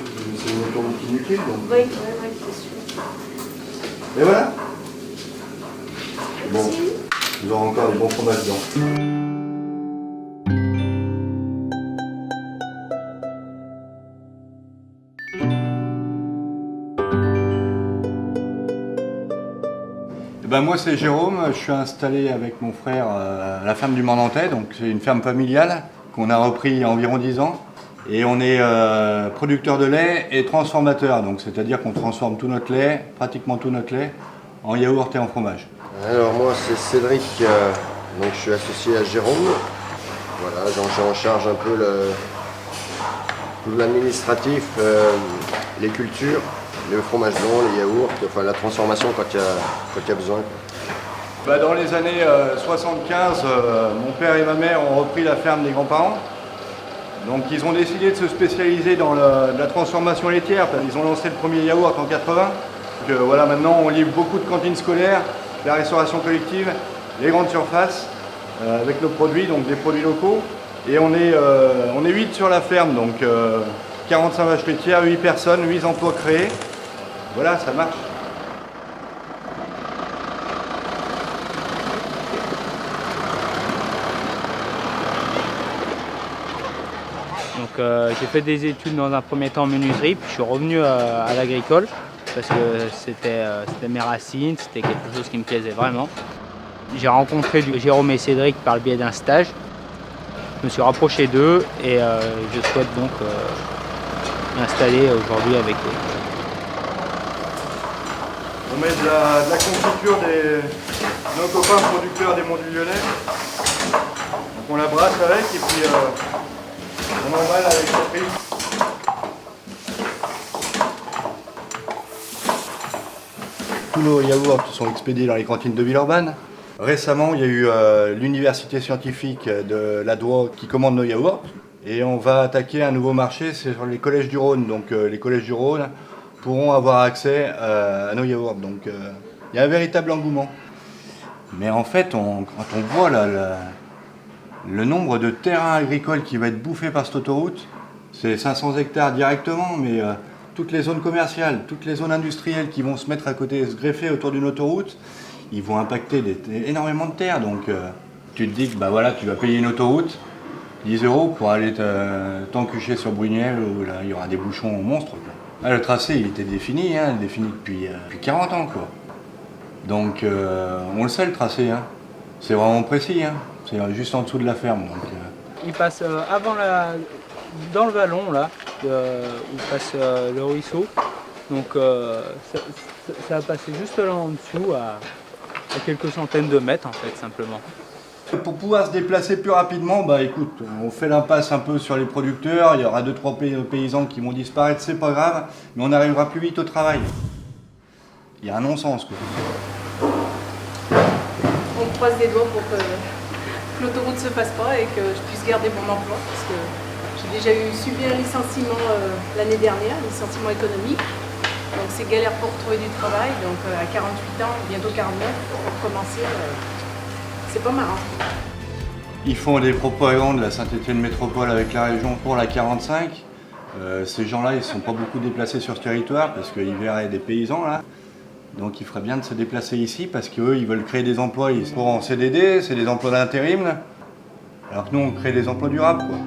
C'est une autoroute inutile donc. Oui, c'est sûr. Et voilà. Bon, Merci. vous aurez encore du bon fromage dedans. Moi c'est Jérôme, je suis installé avec mon frère à la ferme du Mornantais, donc c'est une ferme familiale qu'on a repris il y a environ 10 ans. Et on est producteur de lait et transformateur, donc c'est-à-dire qu'on transforme tout notre lait, pratiquement tout notre lait, en yaourt et en fromage. Alors moi c'est Cédric, donc je suis associé à Jérôme. Voilà, donc j'ai en charge un peu tout l'administratif, les cultures, le fromage blanc, les yaourts, enfin la transformation quand il y a besoin. Dans les années 75, mon père et ma mère ont repris la ferme des grands-parents. Donc ils ont décidé de se spécialiser dans la transformation laitière. Ils ont lancé le premier yaourt en 80. Donc, voilà, maintenant on livre beaucoup de cantines scolaires, la restauration collective, les grandes surfaces avec nos produits, donc des produits locaux. Et on est 8 sur la ferme, donc 45 vaches laitières, 8 personnes, 8 emplois créés. Voilà, ça marche. Donc j'ai fait des études dans un premier temps en menuiserie, puis je suis revenu à l'agricole parce que c'était mes racines, c'était quelque chose qui me plaisait vraiment. J'ai rencontré Jérôme et Cédric par le biais d'un stage. Je me suis rapproché d'eux et je souhaite donc m'installer aujourd'hui avec eux. On met de la confiture de nos copains producteurs des Monts du Lyonnais. Donc on la brasse avec et puis on emballe avec la prise. Tous nos yaourts sont expédiés dans les cantines de Villeurbanne. Récemment, il y a eu l'université scientifique de la Doua qui commande nos yaourts. Et on va attaquer un nouveau marché, c'est sur les collèges du Rhône. Donc les collèges du Rhône pourront avoir accès à nos yaourts. Donc il y a un véritable engouement. Mais en fait, quand on voit le nombre de terrains agricoles qui va être bouffé par cette autoroute, c'est 500 hectares directement, mais toutes les zones commerciales, toutes les zones industrielles qui vont se mettre à côté, se greffer autour d'une autoroute, ils vont impacter énormément de terres. Donc tu te dis que voilà, tu vas payer une autoroute, 10 € pour aller t'encucher sur Bruniel, où là, il y aura des bouchons monstres. Quoi. Le tracé il était défini, défini depuis 40 ans. Quoi. Donc on le sait le tracé, c'est vraiment précis, c'est juste en dessous de la ferme. Donc, Il passe dans le vallon là, où passe le ruisseau. Donc ça va passer juste là en dessous à quelques centaines de mètres en fait simplement. Pour pouvoir se déplacer plus rapidement, écoute, on fait l'impasse un peu sur les producteurs, il y aura 2-3 paysans qui vont disparaître, c'est pas grave, mais on arrivera plus vite au travail. Il y a un non-sens quoi. On croise les doigts pour que l'autoroute ne se fasse pas et que je puisse garder mon emploi parce que j'ai déjà subi un licenciement l'année dernière, un licenciement économique. Donc c'est galère pour trouver du travail, donc à 48 ans, bientôt 49, pour commencer, c'est pas marrant. Ils font des propagandes, la Saint-Étienne Métropole avec la région pour la 45. Ces gens-là, ils ne sont pas beaucoup déplacés sur ce territoire parce qu'ils verraient des paysans là. Donc il ferait bien de se déplacer ici parce qu'eux, ils veulent créer des emplois. Ils sont en CDD, c'est des emplois d'intérim. Alors que nous, on crée des emplois durables, quoi.